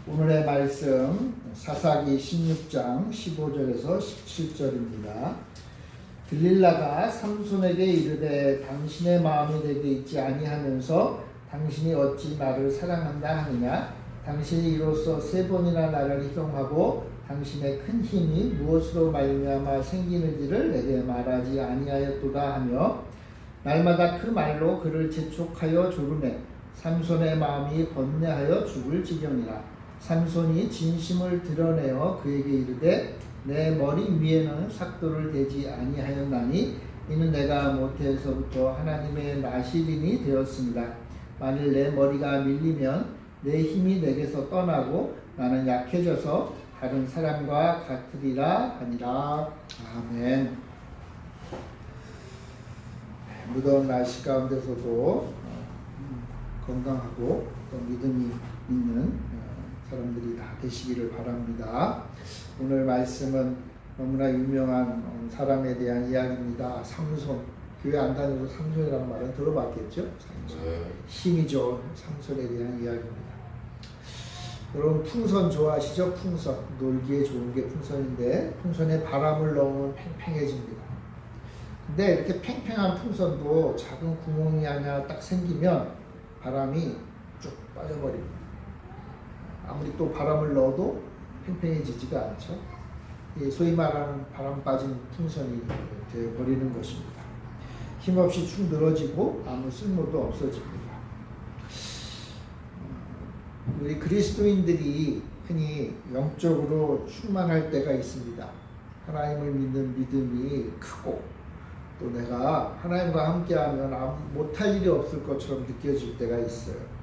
오늘의 말씀 사사기 16장 15절에서 17절입니다. 들릴라가 삼손에게 이르되 당신의 마음이 내게 있지 아니하면서 당신이 어찌 나를 사랑한다 하느냐. 당신이 이로써 3번이나 나를 희롱하고 당신의 큰 힘이 무엇으로 말미암아 생기는지를 내게 말하지 아니하였도다 하며 날마다 그 말로 그를 재촉하여 조르매 삼손의 마음이 번뇌하여 죽을 지경이라. 삼손이 진심을 드러내어 그에게 이르되 내 머리 위에는 삭도를 대지 아니하였나니 이는 내가 모태에서부터 하나님의 나시린이 되었습니다. 만일 내 머리가 밀리면 내 힘이 내게서 떠나고 나는 약해져서 다른 사람과 같으리라 하니라. 아멘. 무더운 날씨 가운데서도 건강하고 또 믿음이 있는 사람들이 다 되시기를 바랍니다. 오늘 말씀은 너무나 유명한 사람에 대한 이야기입니다. 삼손. 교회 안 다니고 삼손이라는 말은 들어봤겠죠? 삼손. 힘이 좋은 삼손에 대한 이야기입니다. 여러분 풍선 좋아하시죠? 풍선. 놀기에 좋은 게 풍선인데 풍선에 바람을 넣으면 팽팽해집니다. 근데 이렇게 팽팽한 풍선도 작은 구멍이 하나 딱 생기면 바람이 쭉 빠져버립니다. 아무리 또 바람을 넣어도 팽팽해지지가 않죠. 소위 말하는 바람 빠진 풍선이 되어버리는 것입니다. 힘없이 축 늘어지고 아무 쓸모도 없어집니다. 우리 그리스도인들이 흔히 영적으로 충만할 때가 있습니다. 하나님을 믿는 믿음이 크고 또 내가 하나님과 함께하면 못할 일이 없을 것처럼 느껴질 때가 있어요.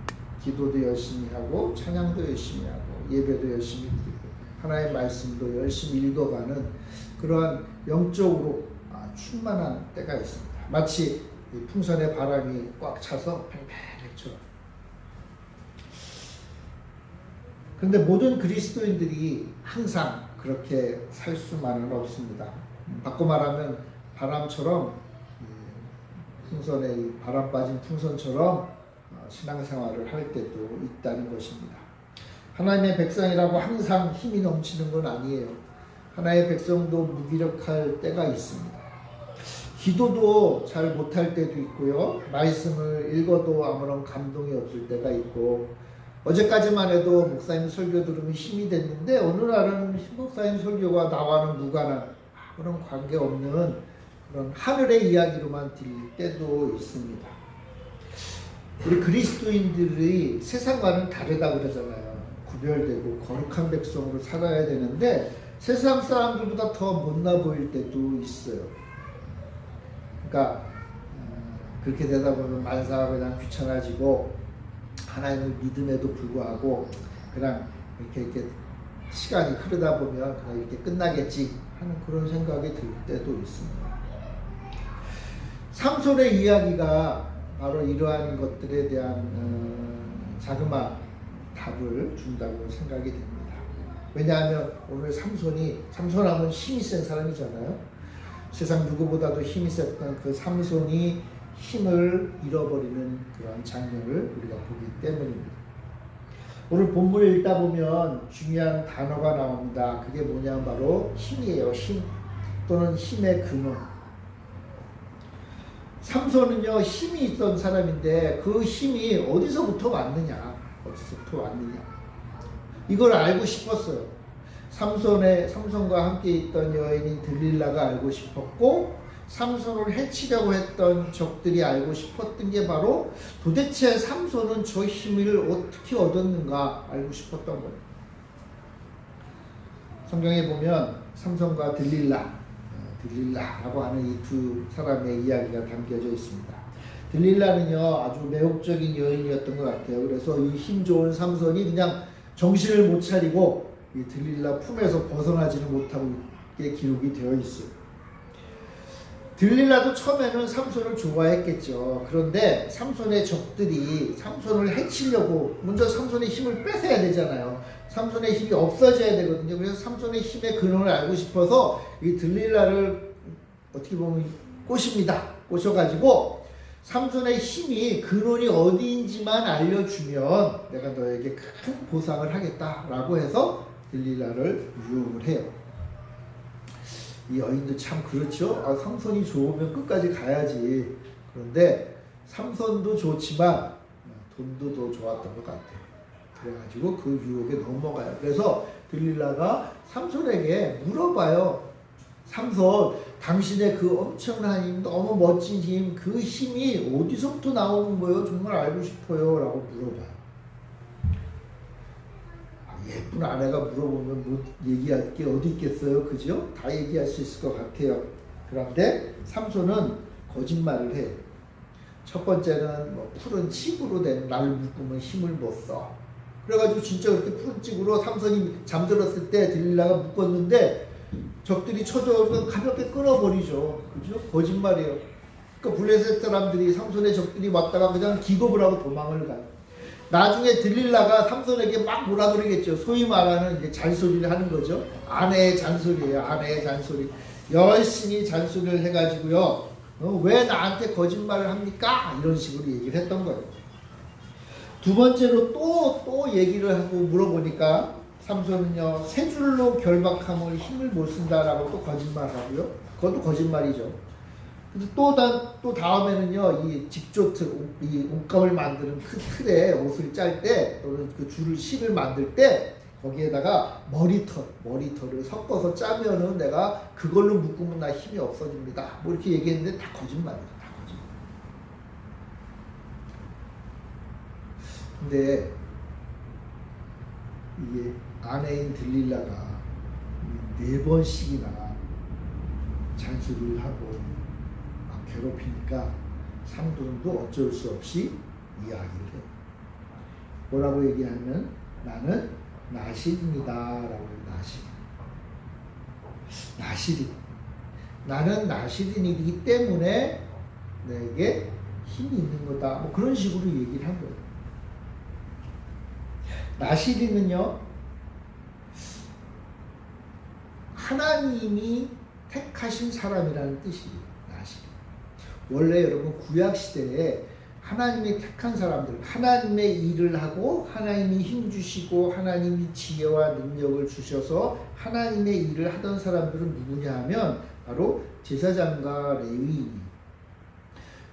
기도도 열심히 하고 찬양도 열심히 하고 예배도 열심히 드리고 하나님의 말씀도 열심히 읽어가는 그러한 영적으로 충만한 때가 있습니다. 마치 풍선의 바람이 꽉 차서 팽팽했죠. 그런데 모든 그리스도인들이 항상 그렇게 살 수만은 없습니다. 바꿔 말하면 바람처럼 풍선에 바람 빠진 풍선처럼 신앙생활을 할 때도 있다는 것입니다. 하나님의 백성이라고 항상 힘이 넘치는 건 아니에요. 하나님의 백성도 무기력할 때가 있습니다. 기도도 잘 못할 때도 있고요. 말씀을 읽어도 아무런 감동이 없을 때가 있고 어제까지만 해도 목사님 설교 들으면 힘이 됐는데 어느 날은 목사님 설교가 나와는 무관한 그런 관계없는 그런 하늘의 이야기로만 들릴 때도 있습니다. 우리 그리스도인들이 세상과는 다르다고 그러잖아요. 구별되고 거룩한 백성으로 살아야 되는데 세상 사람들보다 더 못나 보일 때도 있어요. 그러니까 그렇게 되다 보면 만사가 그냥 귀찮아지고 하나님을 믿음에도 불구하고 그냥 이렇게 시간이 흐르다 보면 그냥 이렇게 끝나겠지 하는 그런 생각이 들 때도 있습니다. 삼손의 이야기가 바로 이러한 것들에 대한 자그마한 답을 준다고 생각이 됩니다. 왜냐하면 오늘 삼손하면 힘이 센 사람이잖아요. 세상 누구보다도 힘이 셌던 그 삼손이 힘을 잃어버리는 그런 장면을 우리가 보기 때문입니다. 오늘 본문을 읽다 보면 중요한 단어가 나옵니다. 그게 뭐냐면 바로 힘이에요. 힘 또는 힘의 근원. 삼손은요 힘이 있던 사람인데 그 힘이 어디서부터 왔느냐 이걸 알고 싶었어요. 삼손과 함께 있던 여인인 들릴라가 알고 싶었고 삼손을 해치려고 했던 적들이 알고 싶었던 게 바로 도대체 삼손은 저 힘을 어떻게 얻었는가 알고 싶었던 거예요. 성경에 보면 삼손과 들릴라라고 하는 이 두 사람의 이야기가 담겨져 있습니다. 들릴라는요 아주 매혹적인 여인이었던 것 같아요. 그래서 이 힘 좋은 삼손이 그냥 정신을 못 차리고 이 들릴라 품에서 벗어나지는 못하고 이게 기록이 되어 있어요. 들릴라도 처음에는 삼손을 좋아했겠죠. 그런데 삼손의 적들이 삼손을 해치려고 먼저 삼손의 힘을 뺏어야 되잖아요. 삼손의 힘이 없어져야 되거든요. 그래서 삼손의 힘의 근원을 알고 싶어서 이 들릴라를 어떻게 보면 꼬십니다. 꼬셔가지고 삼손의 힘이 근원이 어디인지만 알려주면 내가 너에게 큰 보상을 하겠다라고 해서 들릴라를 유혹을 해요. 이 여인도 참 그렇죠. 삼손이 좋으면 끝까지 가야지. 그런데 삼손도 좋지만 돈도 더 좋았던 것 같아요. 그래가지고 그 유혹에 넘어가요. 그래서 들릴라가 삼손에게 물어봐요. 삼손, 당신의 그 엄청난 힘, 너무 멋진 힘, 그 힘이 어디서부터 나오는 거예요? 정말 알고 싶어요. 라고 물어봐요. 예쁜 아내가 물어보면 뭐 얘기할 게 어디 있겠어요? 그죠? 다 얘기할 수 있을 것 같아요. 그런데 삼손은 거짓말을 해요. 첫 번째는 뭐 푸른 칩으로 된 나를 묶으면 힘을 못 써. 그래가지고 진짜 그렇게 푸른 칩으로 삼손이 잠들었을 때 들릴라가 묶었는데 적들이 쳐져서 가볍게 끊어버리죠. 그죠? 거짓말이에요. 그러니까 블레셋 사람들이 삼손의 적들이 왔다가 그냥 기겁을 하고 도망을 가요. 나중에 들릴라가 삼손에게 막 뭐라 그러겠죠. 소위 말하는 이제 잔소리를 하는 거죠. 아내의 잔소리예요. 아내의 잔소리. 열심히 잔소리를 해가지고요. 왜 나한테 거짓말을 합니까? 이런 식으로 얘기를 했던 거예요. 두 번째로 또 얘기를 하고 물어보니까 삼손은요, 세 줄로 결박함을 힘을 못 쓴다라고 또 거짓말하고요. 그것도 거짓말이죠. 또 다음에는요, 이 직조틀, 이 옷감을 만드는 그 틀에 옷을 짤 때, 또는 그 줄을 실을 만들 때, 거기에다가 머리털을 섞어서 짜면은 내가 그걸로 묶으면 나 힘이 없어집니다. 뭐 이렇게 얘기했는데 다 거짓말이에요. 다 거짓말. 근데, 이게 아내인 들릴라가 4번씩이나 잔소리를 하고 막 괴롭히니까 삼손도 어쩔 수 없이 이야기를 해요. 뭐라고 얘기하면 나는 나실입니다 라고 해요. 나실인. 나는 나실인이기 때문에 내게 힘이 있는 거다. 뭐 그런 식으로 얘기를 한 거예요. 나실인은요, 하나님이 택하신 사람이라는 뜻이에요. 나실인. 원래 여러분 구약시대에 하나님이 택한 사람들, 하나님의 일을 하고 하나님이 힘주시고 하나님이 지혜와 능력을 주셔서 하나님의 일을 하던 사람들은 누구냐 하면 바로 제사장과 레위인이에요.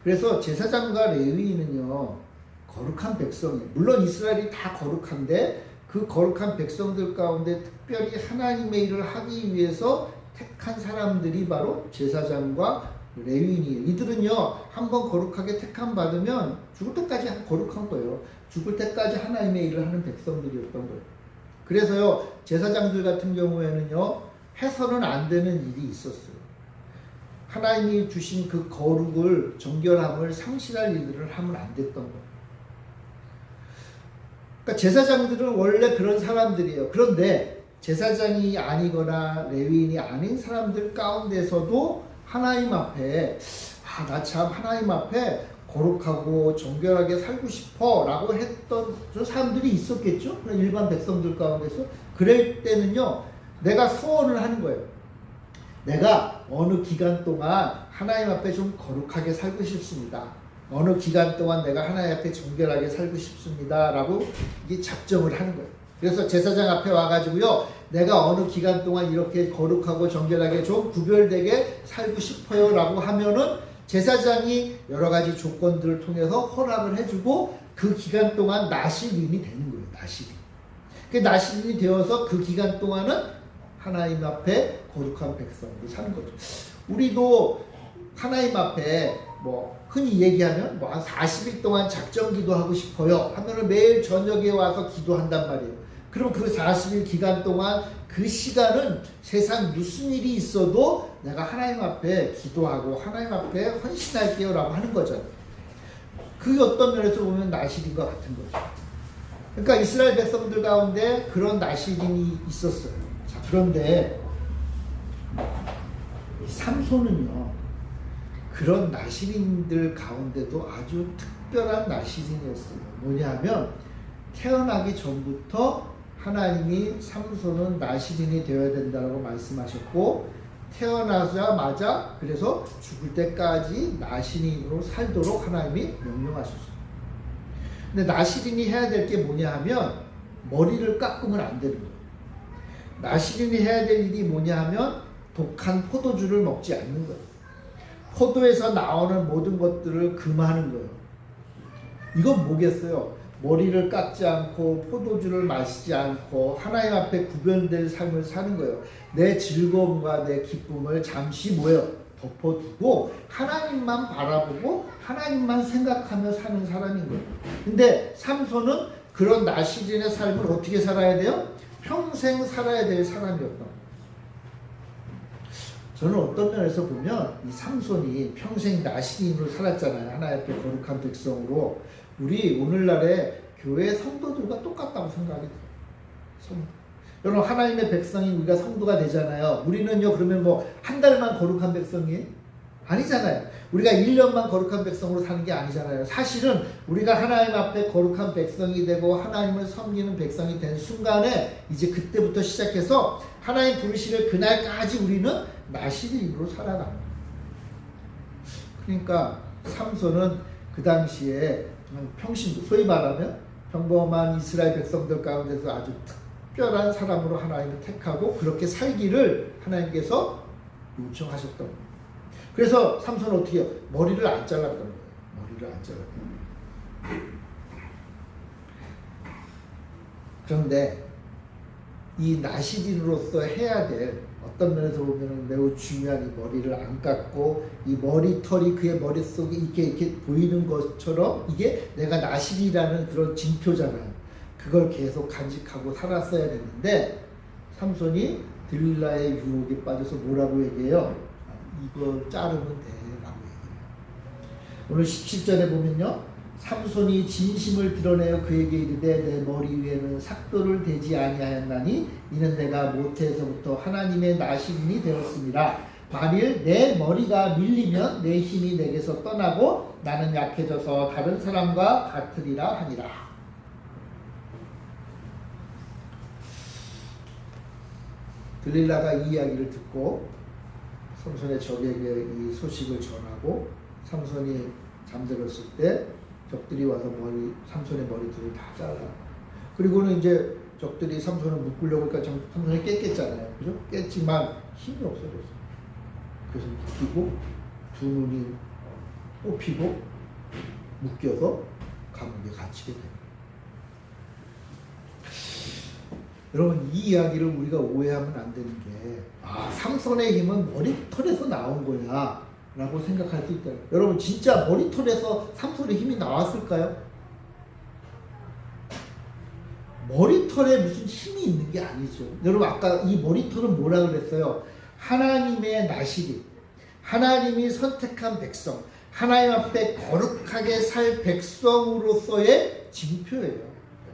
그래서 제사장과 레위인은요, 거룩한 백성이에요. 물론 이스라엘이 다 거룩한데 그 거룩한 백성들 가운데 특별히 하나님의 일을 하기 위해서 택한 사람들이 바로 제사장과 레위인이에요. 이들은요, 한번 거룩하게 택함 받으면 죽을 때까지 거룩한 거예요. 죽을 때까지 하나님의 일을 하는 백성들이었던 거예요. 그래서요, 제사장들 같은 경우에는요, 해서는 안 되는 일이 있었어요. 하나님이 주신 그 거룩을, 정결함을 상실할 일들을 하면 안 됐던 거예요. 그러니까 제사장들은 원래 그런 사람들이에요. 그런데 제사장이 아니거나 레위인이 아닌 사람들 가운데서도 하나님 앞에 나 참 하나님 앞에 거룩하고 정결하게 살고 싶어 라고 했던 사람들이 있었겠죠. 일반 백성들 가운데서. 그럴 때는요, 내가 소원을 하는 거예요. 내가 어느 기간 동안 하나님 앞에 좀 거룩하게 살고 싶습니다. 어느 기간 동안 내가 하나님 앞에 정결하게 살고 싶습니다 라고 이게 작정을 하는 거예요. 그래서 제사장 앞에 와가지고요, 내가 어느 기간 동안 이렇게 거룩하고 정결하게 좀 구별되게 살고 싶어요 라고 하면은 제사장이 여러 가지 조건들을 통해서 허락을 해주고 그 기간 동안 나실인이 되는 거예요. 나실인. 그 나실인이 되어서 그 기간 동안은 하나님 앞에 거룩한 백성으로 사는 거죠. 우리도 하나님 앞에 뭐 흔히 얘기하면 뭐 한 40일 동안 작정 기도하고 싶어요 하면은 매일 저녁에 와서 기도한단 말이에요. 그럼 그 40일 기간 동안 그 시간은 세상 무슨 일이 있어도 내가 하나님 앞에 기도하고 하나님 앞에 헌신할게요 라고 하는 거죠. 그 어떤 면에서 보면 나실인 것 같은 거죠. 그러니까 이스라엘 백성들 가운데 그런 나실인이 있었어요. 자, 그런데 삼손은요, 그런 나실인들 가운데도 아주 특별한 나실인이었어요. 뭐냐 하면 태어나기 전부터 하나님이 삼손은 나실인이 되어야 된다고 말씀하셨고, 태어나자마자 그래서 죽을 때까지 나시린으로 살도록 하나님이 명령하셨어요. 근데 나시린이 해야 될 게 뭐냐 하면 머리를 깎으면 안 되는 거예요. 나시린이 해야 될 일이 뭐냐 하면 독한 포도주를 먹지 않는 거예요. 포도에서 나오는 모든 것들을 금하는 거예요. 이건 뭐겠어요? 머리를 깎지 않고 포도주를 마시지 않고 하나님 앞에 구별된 삶을 사는 거예요. 내 즐거움과 내 기쁨을 잠시 덮어두고 하나님만 바라보고 하나님만 생각하며 사는 사람인 거예요. 근데 삼손은 그런 나시린의 삶을 어떻게 살아야 돼요? 평생 살아야 될 사람이었던 거예요. 저는 어떤 면에서 보면 이 삼손이 평생 나시린으로 살았잖아요. 하나님 앞에 거룩한 백성으로. 우리 오늘날의 교회 성도들과 똑같다고 생각이 들어요. 여러분, 하나님의 백성이 우리가 성도가 되잖아요. 우리는요, 그러면 뭐 한 달만 거룩한 백성이 아니잖아요. 우리가 1년만 거룩한 백성으로 사는 게 아니잖아요. 사실은 우리가 하나님 앞에 거룩한 백성이 되고 하나님을 섬기는 백성이 된 순간에 이제 그때부터 시작해서 하나님 부르시는 그날까지 우리는 나시린으로 살아갑니다. 그러니까 삼손은 그 당시에 평신도, 소위 말하면 평범한 이스라엘 백성들 가운데서 아주 특별한 사람으로 하나님을 택하고 그렇게 살기를 하나님께서 요청하셨던 거예요. 그래서 삼손은 어떻게 해요? 머리를 안 잘랐던 거예요. 머리를 안 잘랐던 거예요. 그런데 이 나시린으로서 해야 될 어떤 면에서 보면 매우 중요한 이 머리를 안 깎고 이 머리털이 그의 머릿속에 이렇게 보이는 것처럼 이게 내가 나시린이라는 그런 징표잖아요. 그걸 계속 간직하고 살았어야 되는데 삼손이 들릴라의 유혹에 빠져서 뭐라고 얘기해요? 이걸 자르면 돼 라고 얘기해요. 오늘 17절에 보면요, 삼손이 진심을 드러내어 그에게 이르되 내 머리 위에는 삭도를 대지 아니하였나니 이는 내가 모태에서부터 하나님의 나시린이 되었습니다. 만일 내 머리가 밀리면 내 힘이 내게서 떠나고 나는 약해져서 다른 사람과 같으리라 하니라. 들릴라가 이 이야기를 듣고 삼손의 적에게 이 소식을 전하고 삼손이 잠들었을 때 적들이 와서 삼손의 머리들을 다 잘라. 그리고는 이제 적들이 삼손을 묶으려고 하니까 삼손이 깼겠잖아요. 그죠? 깼지만 힘이 없어졌어요. 그래서 묶이고 두 눈이 뽑히고 묶여서 감옥에 갇히게 됩니다. 여러분, 이 이야기를 우리가 오해하면 안 되는 게, 삼손의 힘은 머리털에서 나온 거야 라고 생각할 수 있다. 여러분, 진짜 머리털에서 삼손의 힘이 나왔을까요? 머리털에 무슨 힘이 있는 게 아니죠. 여러분, 아까 이 머리털은 뭐라 그랬어요? 하나님의 나시린, 하나님이 선택한 백성, 하나님 앞에 거룩하게 살 백성으로서의 징표예요.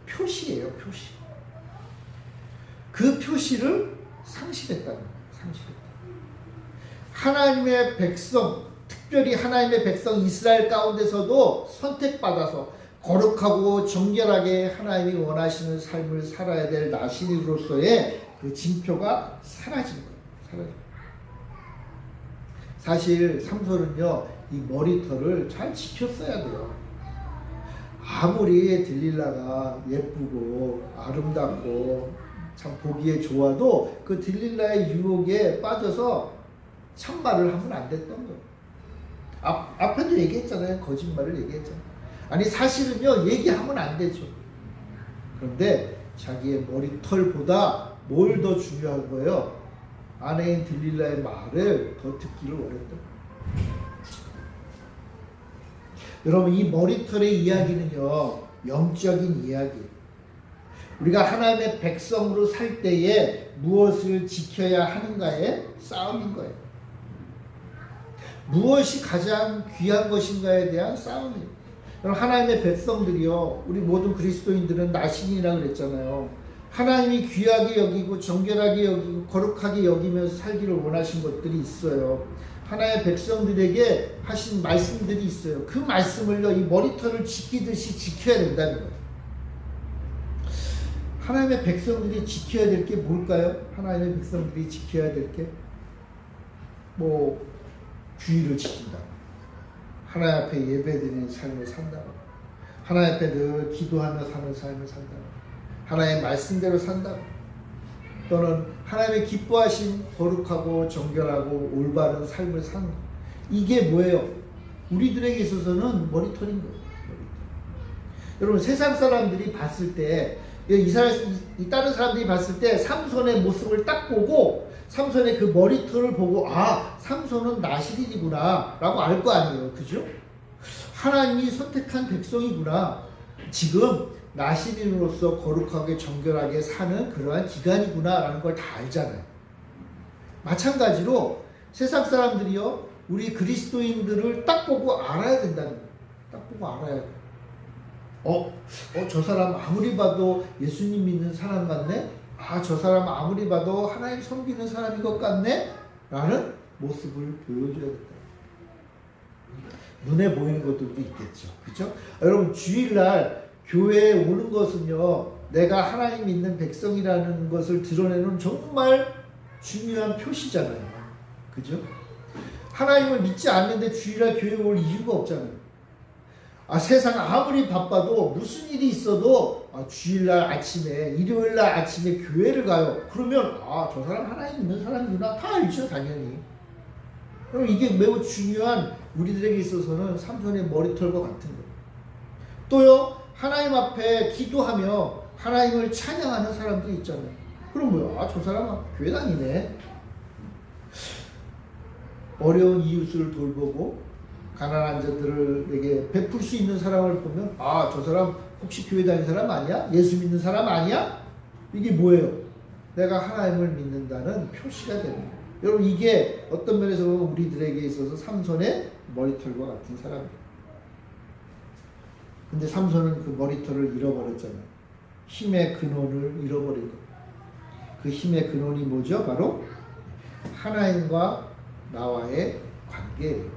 표시예요, 표시. 그 표시를 상실했다는 거예요. 상실했다. 하나님의 백성, 특별히 하나님의 백성 이스라엘 가운데서도 선택받아서 거룩하고 정결하게 하나님이 원하시는 삶을 살아야 될 나시린으로서의 그 징표가 사라진 거예요. 사라진 거예요. 사실 삼손은요, 이 머리털을 잘 지켰어야 돼요. 아무리 들릴라가 예쁘고 아름답고 참 보기에 좋아도 그 들릴라의 유혹에 빠져서 참말을 하면 안 됐던 거예요. 앞에도 얘기했잖아요. 거짓말을 얘기했잖아요. 아니, 사실은요, 얘기하면 안 되죠. 그런데 자기의 머리털보다 뭘 더 중요한 거예요? 아내인 들릴라의 말을 더 듣기를 원했던 거예요. 여러분, 이 머리털의 이야기는요, 영적인 이야기예요. 우리가 하나님의 백성으로 살 때에 무엇을 지켜야 하는가의 싸움인 거예요. 무엇이 가장 귀한 것인가에 대한 싸움이에요. 하나님의 백성들이요, 우리 모든 그리스도인들은 나시린이라고 그랬잖아요. 하나님이 귀하게 여기고 정결하게 여기고 거룩하게 여기면서 살기를 원하신 것들이 있어요. 하나님의 백성들에게 하신 말씀들이 있어요. 그 말씀을요, 이 머리털을 지키듯이 지켜야 된다는 거예요. 하나님의 백성들이 지켜야 될 게 뭘까요? 하나님의 백성들이 지켜야 될 게 뭐 주의를 지킨다. 하나님 앞에 예배드리는 삶을 산다. 하나님 앞에 늘 기도하며 사는 삶을 산다. 하나님의 말씀대로 산다. 또는 하나님의 기뻐하신 거룩하고 정결하고 올바른 삶을 산다. 이게 뭐예요? 우리들에게 있어서는 머리털인 거예요. 여러분 세상 사람들이 봤을 때 이 다른 사람들이 봤을 때 삼손의 모습을 딱 보고 삼손의 그 머리털을 보고 아 삼손은 나시린이구나 라고 알 거 아니에요. 그죠? 하나님이 선택한 백성이구나. 지금 나시린으로서 거룩하게 정결하게 사는 그러한 기간이구나 라는 걸 다 알잖아요. 마찬가지로 세상 사람들이요 우리 그리스도인들을 딱 보고 알아야 된다는 거예요. 딱 보고 알아야 돼요. 저 사람 아무리 봐도 예수님 믿는 사람 같네? 아, 저 사람 아무리 봐도 하나님 섬기는 사람인 것 같네? 라는 모습을 보여줘야겠다. 눈에 보이는 것들도 있겠죠. 그죠? 여러분, 주일날 교회에 오는 것은요, 내가 하나님 믿는 백성이라는 것을 드러내는 정말 중요한 표시잖아요. 그죠? 하나님을 믿지 않는데 주일날 교회에 올 이유가 없잖아요. 세상 아무리 바빠도 무슨 일이 있어도 주일날 아침에 일요일날 아침에 교회를 가요. 그러면 저 사람 하나님 있는 사람이구나 다 알죠 당연히. 그럼 이게 매우 중요한 우리들에게 있어서는 삼손의 머리털과 같은 거예요. 또요 하나님 앞에 기도하며 하나님을 찬양하는 사람들이 있잖아요. 그럼 뭐야? 저 사람은 교회 다니네. 어려운 이웃을 돌보고 가난한 자들에게 베풀 수 있는 사람을 보면 저 사람 혹시 교회 다니는 사람 아니야? 예수 믿는 사람 아니야? 이게 뭐예요? 내가 하나님을 믿는다는 표시가 되는 거예요. 여러분 이게 어떤 면에서 보면 우리들에게 있어서 삼손의 머리털과 같은 사람이에요. 근데 삼손은 그 머리털을 잃어버렸잖아요. 힘의 근원을 잃어버린 거예요. 그 힘의 근원이 뭐죠? 바로 하나님과 나와의 관계예요.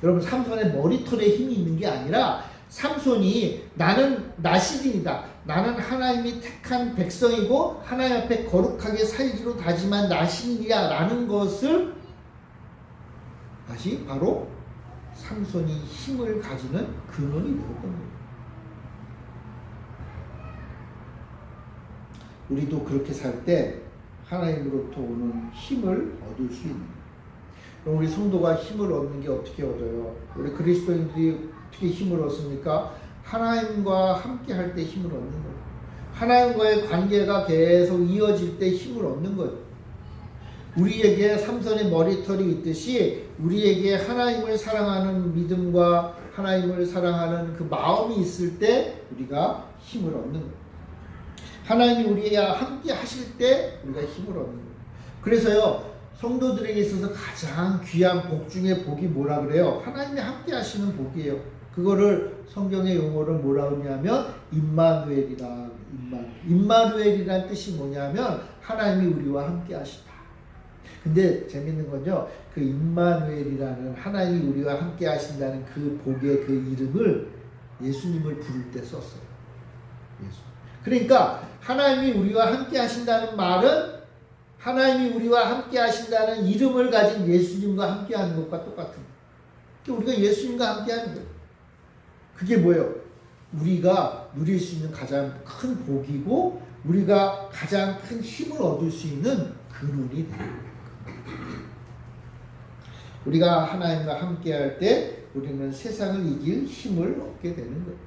여러분 삼손의 머리털에 힘이 있는 게 아니라 삼손이 나는 나시린이다. 나는 하나님이 택한 백성이고 하나님 앞에 거룩하게 살기로 다짐한 나시린이야 라는 것을 다시 바로 삼손이 힘을 가지는 근원이 되었던 거예요. 우리도 그렇게 살 때 하나님으로부터 오는 힘을 얻을 수 있는 거예요. 그럼 우리 성도가 힘을 얻는 게 어떻게 얻어요? 우리 그리스도인들이 어떻게 힘을 얻습니까? 하나님과 함께 할 때 힘을 얻는 거예요. 하나님과의 관계가 계속 이어질 때 힘을 얻는 거예요. 우리에게 삼손의 머리털이 있듯이 우리에게 하나님을 사랑하는 믿음과 하나님을 사랑하는 그 마음이 있을 때 우리가 힘을 얻는 거예요. 하나님이 우리와 함께 하실 때 우리가 힘을 얻는 거예요. 그래서요 성도들에게 있어서 가장 귀한 복 중에 복이 뭐라 그래요? 하나님이 함께 하시는 복이에요. 그거를 성경의 용어를 뭐라 그러냐면 임마누엘이라. 임마누엘이라는 뜻이 뭐냐면 하나님이 우리와 함께 하시다. 근데 재밌는 건요. 그 임마누엘이라는 하나님이 우리와 함께 하신다는 그 복의 그 이름을 예수님을 부를 때 썼어요. 예수. 그러니까 하나님이 우리와 함께 하신다는 말은 하나님이 우리와 함께 하신다는 이름을 가진 예수님과 함께 하는 것과 똑같은 거예요. 우리가 예수님과 함께 하는 거예요. 그게 뭐예요? 우리가 누릴 수 있는 가장 큰 복이고 우리가 가장 큰 힘을 얻을 수 있는 근원이 되는 거예요. 우리가 하나님과 함께 할 때 우리는 세상을 이길 힘을 얻게 되는 거예요.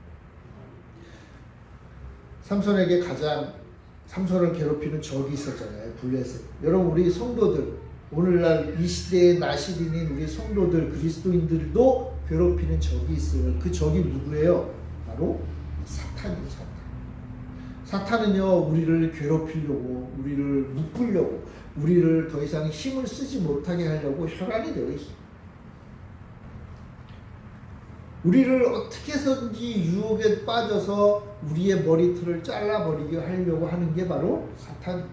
삼손을 괴롭히는 적이 있었잖아요. 블레셋. 여러분 우리 성도들 오늘날 이 시대의 나시린인 우리 성도들 그리스도인들도 괴롭히는 적이 있어요. 그 적이 누구예요? 바로 사탄이에요. 사탄은요 우리를 괴롭히려고 우리를 묶으려고 우리를 더 이상 힘을 쓰지 못하게 하려고 혈안이 되어 있어요. 우리를 어떻게 해서든지 유혹에 빠져서 우리의 머리털을 잘라버리게 하려고 하는 게 바로 사탄.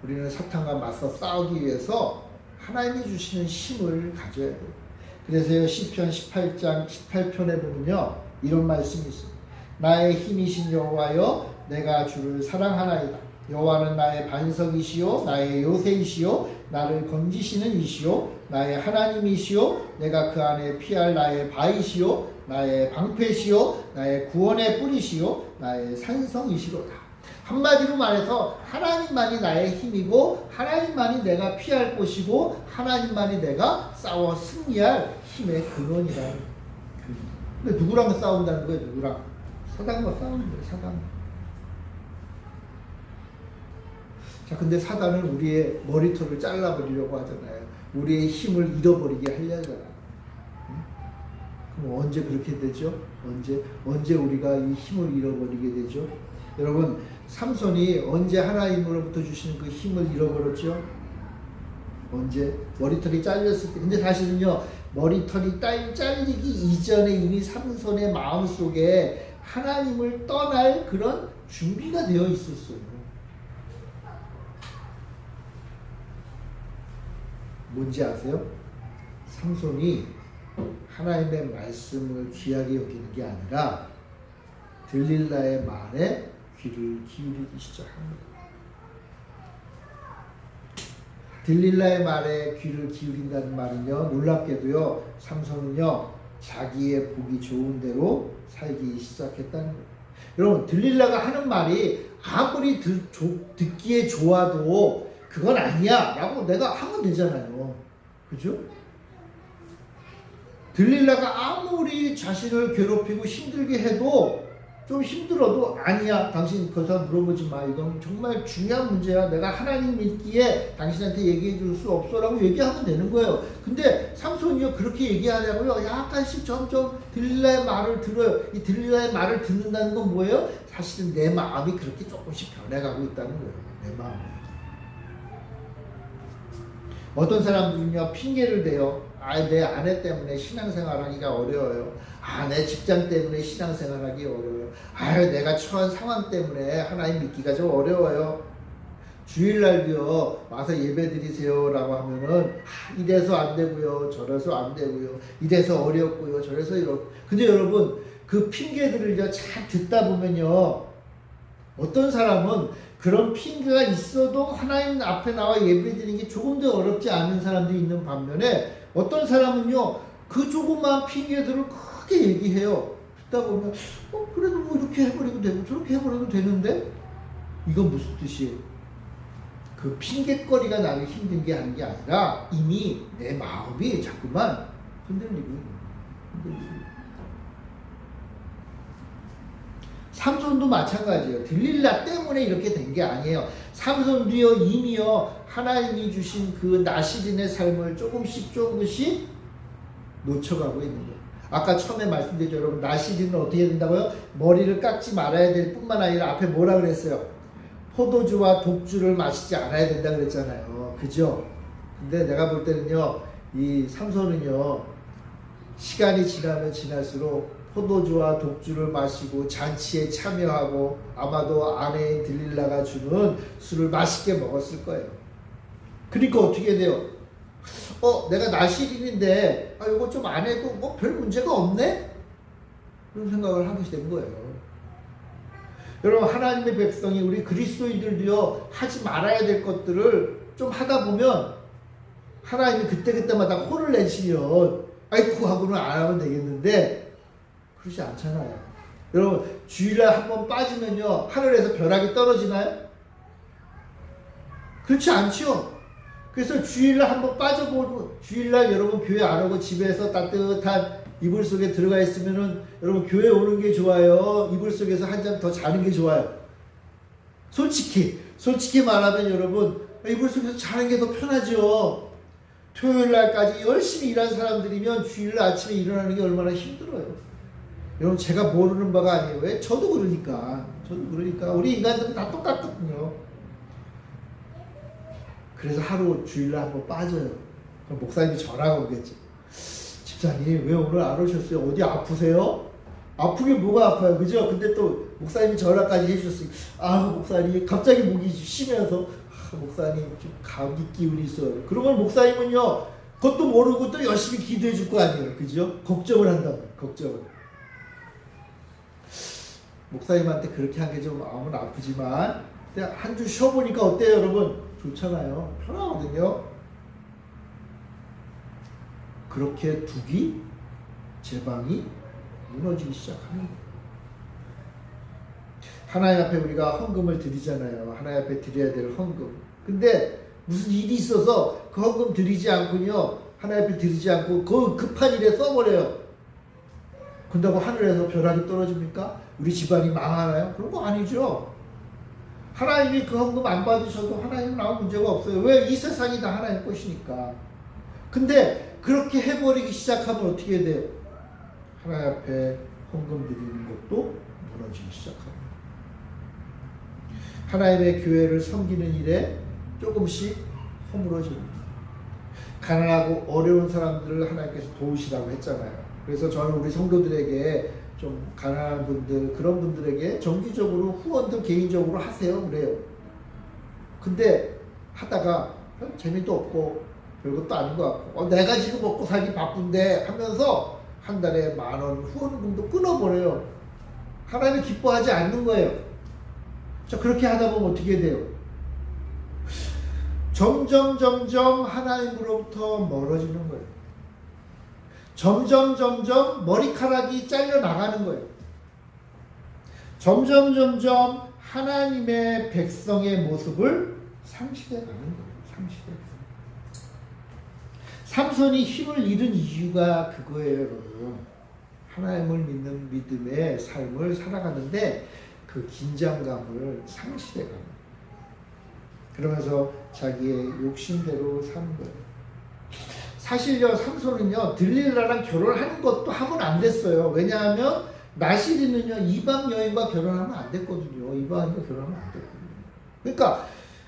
우리는 사탄과 맞서 싸우기 위해서 하나님이 주시는 힘을 가져야 돼요. 그래서 시편 18장 18편에 보면요 이런 말씀이 있어요. 나의 힘이신 여호와여 내가 주를 사랑하나이다. 여호와는 나의 반석이시요 나의 요새이시요 나를 건지시는 이시요 나의 하나님이시요 내가 그 안에 피할 나의 바위시요 나의 방패시요 나의 구원의 뿌리시요 나의 산성이시로다. 한마디로 말해서 하나님만이 나의 힘이고 하나님만이 내가 피할 곳이고 하나님만이 내가 싸워 승리할 힘의 근원이다. 근데 누구랑 싸운다는 거예요? 누구랑? 사단과 싸우는 거예요. 사단. 자, 근데 사단은 우리의 머리털을 잘라버리려고 하잖아요. 우리의 힘을 잃어버리게 하려잖아. 응? 그럼 언제 그렇게 되죠? 언제 우리가 이 힘을 잃어버리게 되죠? 여러분, 삼손이 언제 하나님으로부터 주시는 그 힘을 잃어버렸죠? 언제? 머리털이 잘렸을 때. 근데 사실은요, 머리털이 잘리기 이전에 이미 삼손의 마음속에 하나님을 떠날 그런 준비가 되어 있었어요. 뭔지 아세요? 삼손이 하나님의 말씀을 귀하게 여기는 게 아니라 들릴라의 말에 귀를 기울이기 시작합니다. 들릴라의 말에 귀를 기울인다는 말은요, 놀랍게도요, 삼손은요 자기의 보기 좋은 대로 살기 시작했다는 거예요. 여러분, 들릴라가 하는 말이 아무리 듣기에 좋아도 그건 아니야 라고 내가 하면 되잖아요. 그죠? 들릴라가 아무리 자신을 괴롭히고 힘들게 해도, 좀 힘들어도 아니야, 당신 그 사람 물어보지 마, 이건 정말 중요한 문제야, 내가 하나님 믿기에 당신한테 얘기해 줄 수 없어 라고 얘기하면 되는 거예요. 근데 삼손이요 그렇게 얘기하냐고요, 약간씩 점점 들릴라의 말을 들어요. 이 들릴라의 말을 듣는다는 건 뭐예요? 사실은 내 마음이 그렇게 조금씩 변해가고 있다는 거예요. 내 마음. 어떤 사람들은요 핑계를 대요. 내 아내 때문에 신앙생활하기가 어려워요. 내 직장 때문에 신앙생활하기 어려워요. 내가 처한 상황 때문에 하나님 믿기가 좀 어려워요. 주일날도요 와서 예배 드리세요 라고 하면은 이래서 안 되고요, 저래서 안 되고요, 이래서 어렵고요, 저래서 이렇고. 근데 여러분, 그 핑계들을요 잘 듣다 보면요, 어떤 사람은 그런 핑계가 있어도 하나님 앞에 나와 예배드리는 게 조금 더 어렵지 않은 사람들이 있는 반면에, 어떤 사람은요 그 조그만 핑계들을 크게 얘기해요. 듣다 보면 그래도 뭐 이렇게 해버리도 되고 저렇게 해버려도 되는데, 이건 무슨 뜻이에요? 그 핑계거리가 나를 힘든 게 아닌 게 아니라 이미 내 마음이 자꾸만 흔들리고 있는. 삼손도 마찬가지예요. 들릴라 때문에 이렇게 된 게 아니에요. 삼손도요 이미요 하나님이 주신 그 나시린의 삶을 조금씩 놓쳐가고 있는 거예요. 아까 처음에 말씀드렸죠, 여러분. 나시린은 어떻게 된다고요? 머리를 깎지 말아야 될 뿐만 아니라 앞에 뭐라 그랬어요? 포도주와 독주를 마시지 않아야 된다 그랬잖아요. 그죠? 근데 내가 볼 때는요, 이 삼손은요 시간이 지나면 지날수록 포도주와 독주를 마시고 잔치에 참여하고 아마도 아내인 들릴라가 주는 술을 맛있게 먹었을 거예요. 그러니까 어떻게 돼요? 내가 나시린인데 이거 좀 안 해도 뭐 별 문제가 없네? 그런 생각을 하게 된 거예요. 여러분, 하나님의 백성이, 우리 그리스도인들도요 하지 말아야 될 것들을 좀 하다 보면 하나님이 그때그때마다 혼을 내시면 아이쿠 하고는 안 하면 되겠는데, 그렇지 않잖아요. 여러분, 주일날 한번 빠지면요 하늘에서 벼락이 떨어지나요? 그렇지 않죠. 그래서 주일날 한번 빠져보고, 주일날 여러분 교회 안 오고 집에서 따뜻한 이불 속에 들어가 있으면은 여러분 교회 오는 게 좋아요, 이불 속에서 한 잠 더 자는 게 좋아요? 솔직히 말하면 여러분, 이불 속에서 자는 게 더 편하죠. 토요일날까지 열심히 일한 사람들이면 주일날 아침에 일어나는 게 얼마나 힘들어요. 여러분, 제가 모르는 바가 아니에요. 왜? 저도 그러니까 우리 인간들은 다 똑같거든요. 그래서 하루 주일날 한번 빠져요. 그럼 목사님이 전화가 오겠지. 집사님 왜 오늘 안 오셨어요? 어디 아프세요? 아프긴 뭐가 아파요, 그죠? 근데 또 목사님이 전화까지 해주셨어요. 목사님 갑자기 목이 쉬면서 목사님 좀 감기 기운이 있어요. 그러면 목사님은요 그것도 모르고 또 열심히 기도해 줄 거 아니에요, 그죠? 걱정을 한단 말이에요. 걱정을. 목사님한테 그렇게 한 게 좀 마음은 아프지만 근데 한 주 쉬어보니까 어때요, 여러분? 좋잖아요. 편하거든요. 그렇게 두기, 제방이 무너지기 시작하는 거예요. 하나님 앞에 우리가 헌금을 드리잖아요. 하나님 앞에 드려야 될 헌금. 근데 무슨 일이 있어서 그 헌금 드리지 않고요. 하나님 앞에 드리지 않고 그 급한 일에 써버려요. 그런다고 하늘에서 벼락이 떨어집니까? 우리 집안이 망하나요? 그런 거 아니죠. 하나님이 그 헌금 안 받으셔도 하나님은 아무 문제가 없어요. 왜? 이 세상이 다 하나님 것이니까. 근데 그렇게 해버리기 시작하면 어떻게 돼요? 하나님 앞에 헌금 드리는 것도 무너지기 시작합니다. 하나님의 교회를 섬기는 일에 조금씩 허물어집니다. 가난하고 어려운 사람들을 하나님께서 도우시라고 했잖아요. 그래서 저는 우리 성도들에게 좀 가난한 분들, 그런 분들에게 정기적으로 후원도 개인적으로 하세요. 그래요. 근데 하다가 재미도 없고 별것도 아닌 것 같고 내가 지금 먹고 살기 바쁜데 하면서 한 달에 10,000원 후원금도 끊어버려요. 하나님이 기뻐하지 않는 거예요. 자, 그렇게 하다 보면 어떻게 돼요? 점점 하나님으로부터 멀어지는 거예요. 점점 머리카락이 잘려 나가는 거예요. 점점 하나님의 백성의 모습을 상실해 가는 거예요. 상실해. 삼손이 힘을 잃은 이유가 그거예요, 여러분. 하나님을 믿는 믿음의 삶을 살아가는데 그 긴장감을 상실해 가는 거예요. 그러면서 자기의 욕심대로 사는 거예요. 사실요, 삼손은요, 들릴라랑 결혼하는 것도 하면 안 됐어요. 왜냐하면 나시리는요, 이방 여인과 결혼하면 안 됐거든요. 이방인과 결혼하면 안 됐거든요. 그러니까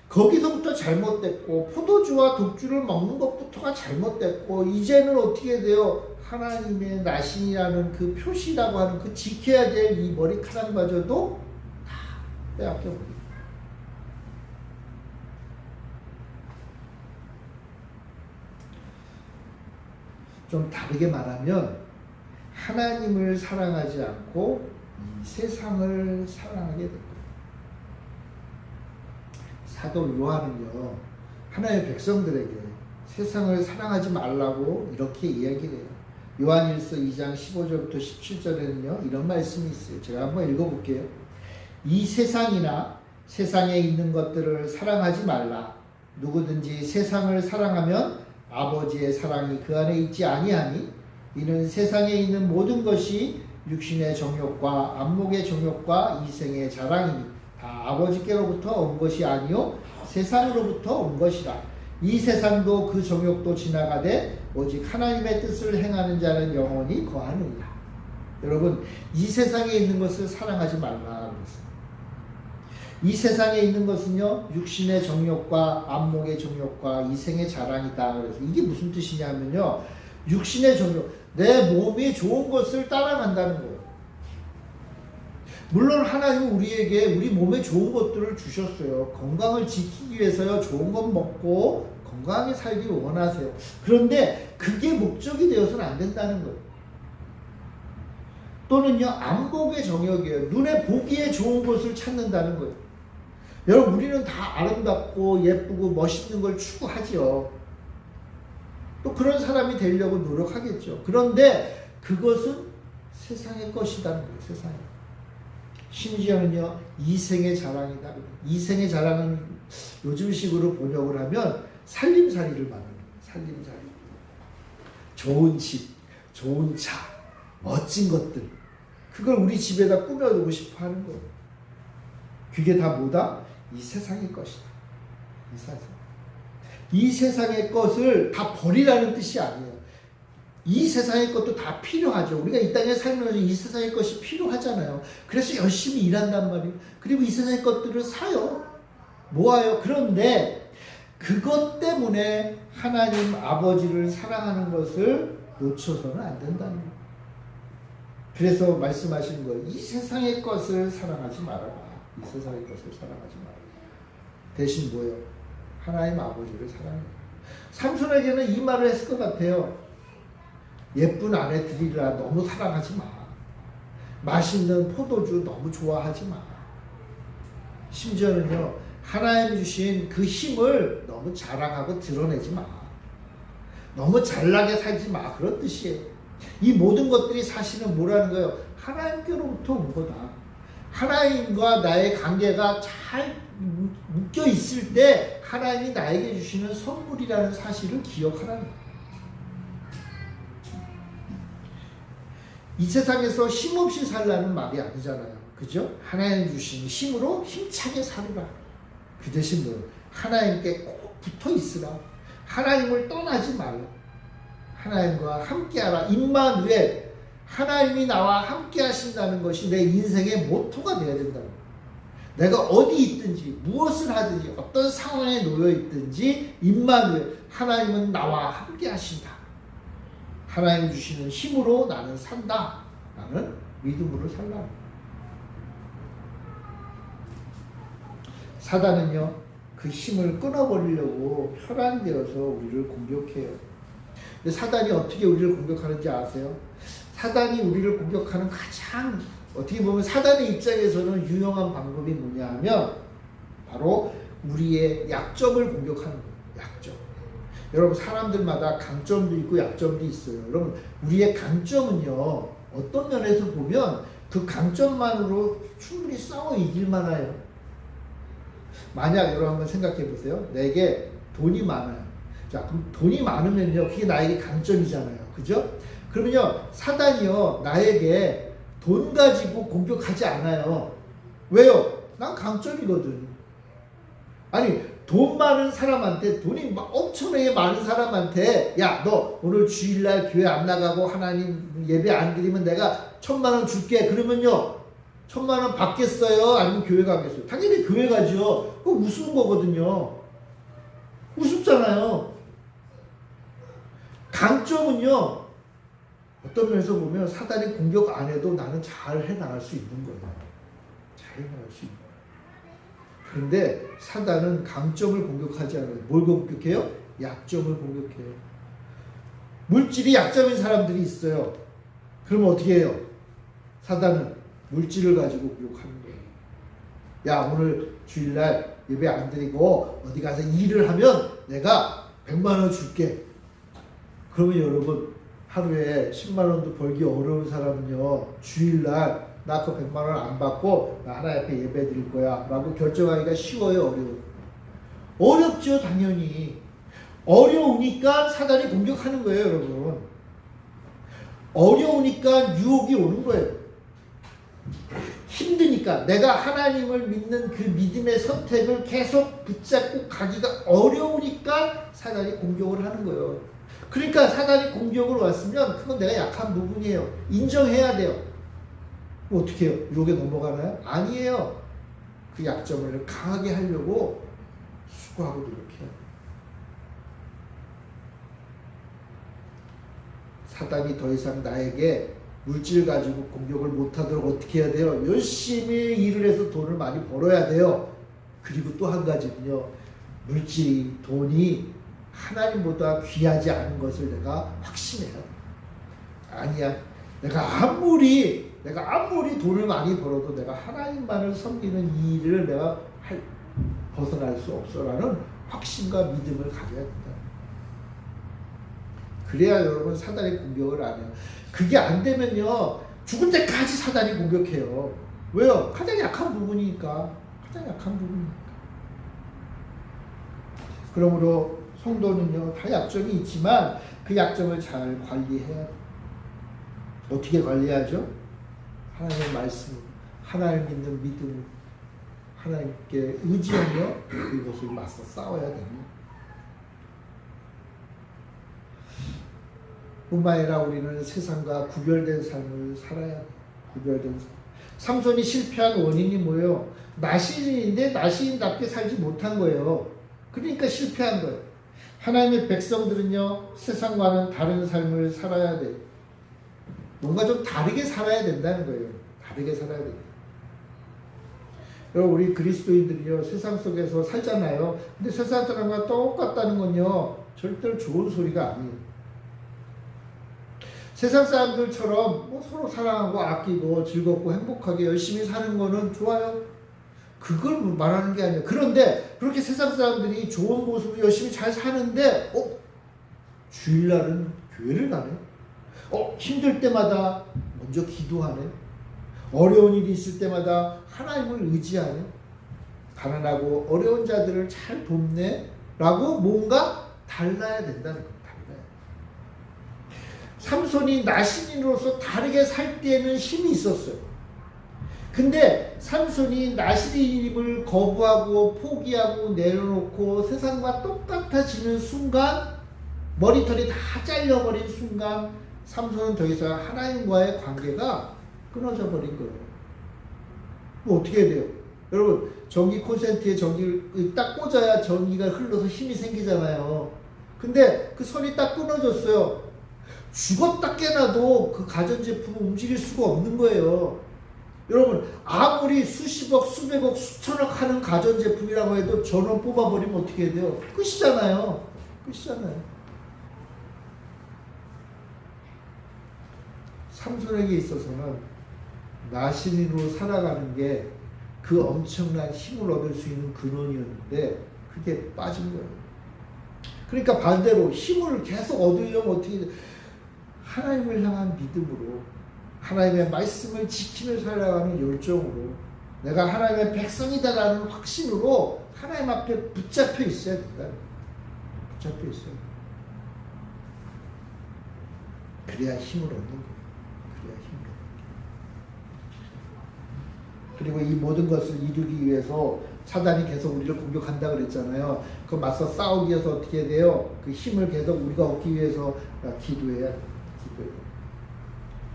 거기서부터 잘못됐고, 포도주와 독주를 먹는 것부터가 잘못됐고, 이제는 어떻게 돼요? 하나님의 나신이라는 그 표시라고 하는 그 지켜야 될 이 머리카락마저도 다 빼앗겨버립니다. 좀 다르게 말하면 하나님을 사랑하지 않고 이 세상을 사랑하게 됩니다. 사도 요한은요, 하나님의 백성들에게 세상을 사랑하지 말라고 이렇게 이야기를 해요. 요한일서 2장 15절부터 17절에는요 이런 말씀이 있어요. 제가 한번 읽어볼게요. 이 세상이나 세상에 있는 것들을 사랑하지 말라. 누구든지 세상을 사랑하면 아버지의 사랑이 그 안에 있지 아니하니 이는 세상에 있는 모든 것이 육신의 정욕과 안목의 정욕과 이생의 자랑이니 다 아버지께로부터 온 것이 아니요 세상으로부터 온 것이라. 이 세상도 그 정욕도 지나가되 오직 하나님의 뜻을 행하는 자는 영원히 거하느니라. 여러분, 이 세상에 있는 것을 사랑하지 말라 그랬어요. 이 세상에 있는 것은요, 육신의 정욕과 안목의 정욕과 이생의 자랑이다. 그래서 이게 무슨 뜻이냐면요, 육신의 정욕, 내 몸이 좋은 것을 따라간다는 거예요. 물론 하나님은 우리에게 우리 몸에 좋은 것들을 주셨어요. 건강을 지키기 위해서요, 좋은 것 먹고 건강하게 살기를 원하세요. 그런데 그게 목적이 되어서는 안 된다는 거예요. 또는요, 안목의 정욕이에요. 눈에 보기에 좋은 것을 찾는다는 거예요. 여러분, 우리는 다 아름답고 예쁘고 멋있는 걸 추구하지요. 또 그런 사람이 되려고 노력하겠죠. 그런데 그것은 세상의 것이라는 거예요. 세상에. 심지어는요, 이생의 자랑이다. 이생의 자랑은 요즘식으로 번역을 하면 살림살이를 말하는 거예요. 살림살이. 좋은 집, 좋은 차, 멋진 것들. 그걸 우리 집에다 꾸며두고 싶어 하는 거예요. 그게 다 뭐다? 이 세상의 것이다. 이 세상. 이 세상의 것을 다 버리라는 뜻이 아니에요. 이 세상의 것도 다 필요하죠. 우리가 이 땅에 살면서 이 세상의 것이 필요하잖아요. 그래서 열심히 일한단 말이에요. 그리고 이 세상의 것들을 사요. 모아요. 그런데 그것 때문에 하나님 아버지를 사랑하는 것을 놓쳐서는 안 된다는 거예요. 그래서 말씀하시는 거예요. 이 세상의 것을 사랑하지 말아라. 이 세상의 것을 사랑하지 말아라. 대신 뭐예요? 하나님 아버지를 사랑해요. 삼손에게는 이 말을 했을 것 같아요. 예쁜 아내 들이라 너무 사랑하지 마. 맛있는 포도주 너무 좋아하지 마. 심지어는요, 하나님 주신 그 힘을 너무 자랑하고 드러내지 마. 너무 잘나게 살지 마. 그런 뜻이에요. 이 모든 것들이 사실은 뭐라는 거예요? 하나님께로부터 온 거다. 하나님과 나의 관계가 잘 묶여 있을 때 하나님이 나에게 주시는 선물이라는 사실을 기억하라는 거예요. 이 세상에서 힘없이 살라는 말이 아니잖아요. 그죠? 하나님 주신 힘으로 힘차게 살으라. 그 대신 뭐 하나님께 꼭 붙어 있으라. 하나님을 떠나지 말라. 하나님과 함께하라. 임마누엘, 하나님이 나와 함께 하신다는 것이 내 인생의 모토가 되어야 된다. 내가 어디 있든지 무엇을 하든지 어떤 상황에 놓여 있든지 임마누엘, 하나님은 나와 함께 하신다. 하나님 주시는 힘으로 나는 산다. 나는 믿음으로 살라. 사단은요, 그 힘을 끊어버리려고 혈안되어서 우리를 공격해요. 근데 사단이 어떻게 우리를 공격하는지 아세요? 사단이 우리를 공격하는 가장 어떻게 보면 사단의 입장에서는 유용한 방법이 뭐냐 하면 바로 우리의 약점을 공격하는 거예요. 약점. 여러분, 사람들마다 강점도 있고 약점도 있어요. 여러분, 우리의 강점은요, 어떤 면에서 보면 그 강점만으로 충분히 싸워 이길 만해요. 만약 여러분 한번 생각해 보세요. 내게 돈이 많아요. 자, 그럼 돈이 많으면요, 그게 나에게 강점이잖아요. 그죠? 그러면요, 사단이요, 나에게 돈 가지고 공격하지 않아요. 왜요? 난 강점이거든. 아니, 돈 많은 사람한테, 돈이 엄청나게 많은 사람한테, 야, 너 오늘 주일날 교회 안 나가고 하나님 예배 안 드리면 내가 1,000,000원 줄게. 그러면요, 1,000,000원 받겠어요? 아니면 교회 가겠어요? 당연히 교회 가죠. 그거 우스운 거거든요. 우습잖아요. 강점은요, 어떤 면에서 보면 사단이 공격 안 해도 나는 잘 해나갈 수 있는 거예요. 잘 해나갈 수 있는 거예요. 그런데 사단은 강점을 공격하지 않아요. 뭘 공격해요? 약점을 공격해요. 물질이 약점인 사람들이 있어요. 그러면 어떻게 해요? 사단은 물질을 가지고 공격하는 거예요. 야, 오늘 주일날 예배 안 드리고 어디 가서 일을 하면 내가 1,000,000원 줄게. 그러면 여러분, 하루에 100,000원도 벌기 어려운 사람은요, 주일날 나 그 100,000원 안 받고 나 하나님 앞에 예배 드릴 거야 라고 결정하기가 쉬워요, 어려워요? 어렵죠, 당연히. 어려우니까 사단이 공격하는 거예요, 여러분. 어려우니까 유혹이 오는 거예요. 힘드니까, 내가 하나님을 믿는 그 믿음의 선택을 계속 붙잡고 가기가 어려우니까 사단이 공격을 하는 거예요. 그러니까 사단이 공격을 왔으면 그건 내가 약한 부분이에요. 인정해야 돼요. 어떻게 해요? 이렇게 넘어가나요? 아니에요. 그 약점을 강하게 하려고 수고하고 노력해요. 사단이 더 이상 나에게 물질 가지고 공격을 못하도록 어떻게 해야 돼요? 열심히 일을 해서 돈을 많이 벌어야 돼요. 그리고 또 한 가지는요, 물질이, 돈이 하나님보다 귀하지 않은 것을 내가 확신해요. 아니야. 내가 아무리 돈을 많이 벌어도 내가 하나님만을 섬기는 이 일을 내가 벗어날 수 없어라는 확신과 믿음을 가져야 된다. 그래야 여러분 사단의 공격을 안 해요. 그게 안 되면요, 죽을 때까지 사단이 공격해요. 왜요? 가장 약한 부분이니까. 가장 약한 부분이니까. 그러므로 성도는요, 다 약점이 있지만 그 약점을 잘 관리해야 돼요. 어떻게 관리하죠? 하나님의 말씀, 하나님 믿는 믿음, 하나님께 의지하며 그것을 맞서 싸워야 됩니다. 뿐만 아니라 우리는 세상과 구별된 삶을 살아야 돼요. 구별된 삶. 삼손이 실패한 원인이 뭐예요? 나시인인데 나시인답게 살지 못한 거예요. 그러니까 실패한 거예요. 하나님의 백성들은요, 세상과는 다른 삶을 살아야 돼요. 뭔가 좀 다르게 살아야 된다는 거예요. 다르게 살아야 돼요. 여러분, 우리 그리스도인들이요, 세상 속에서 살잖아요. 근데 세상 사람과 똑같다는 건요, 절대로 좋은 소리가 아니에요. 세상 사람들처럼 뭐 서로 사랑하고 아끼고 즐겁고 행복하게 열심히 사는 거는 좋아요. 그걸 말하는 게 아니야. 그런데 그렇게 세상 사람들이 좋은 모습으로 열심히 잘 사는데 주일날은 교회를 가네. 힘들 때마다 먼저 기도하네. 어려운 일이 있을 때마다 하나님을 의지하네. 가난하고 어려운 자들을 잘 돕네. 라고 뭔가 달라야 된다는 겁니다. 삼손이 나신인으로서 다르게 살 때에는 힘이 있었어요. 근데 삼손이 나신인임을 거부하고 포기하고 내려놓고 세상과 똑같아지는 순간, 머리털이 다 잘려버린 순간 삼손은 더 이상 하나님과의 관계가 끊어져 버린 거예요. 어떻게 해야 돼요? 여러분, 전기 콘센트에 전기를 딱 꽂아야 전기가 흘러서 힘이 생기잖아요. 근데 그 선이 딱 끊어졌어요. 죽었다 깨나도 그 가전제품을 움직일 수가 없는 거예요. 여러분, 아무리 수십억, 수백억, 수천억 하는 가전제품이라고 해도 전원 뽑아버리면 어떻게 해야 돼요? 끝이잖아요. 끝이잖아요. 삼손에게 있어서는 나신인으로 살아가는 게 그 엄청난 힘을 얻을 수 있는 근원이었는데 그게 빠진 거예요. 그러니까 반대로 힘을 계속 얻으려면 어떻게 돼요? 하나님을 향한 믿음으로, 하나님의 말씀을 지키며 살아가는 열정으로, 내가 하나님의 백성이다라는 확신으로 하나님 앞에 붙잡혀 있어야 된다. 붙잡혀 있어요. 그래야 힘을 얻는 거예요. 그래야 힘을 얻는 거예요. 그리고 이 모든 것을 이루기 위해서 사단이 계속 우리를 공격한다 그랬잖아요. 그 맞서 싸우기 위해서 어떻게 해야 돼요? 그 힘을 계속 우리가 얻기 위해서 기도해야 돼요.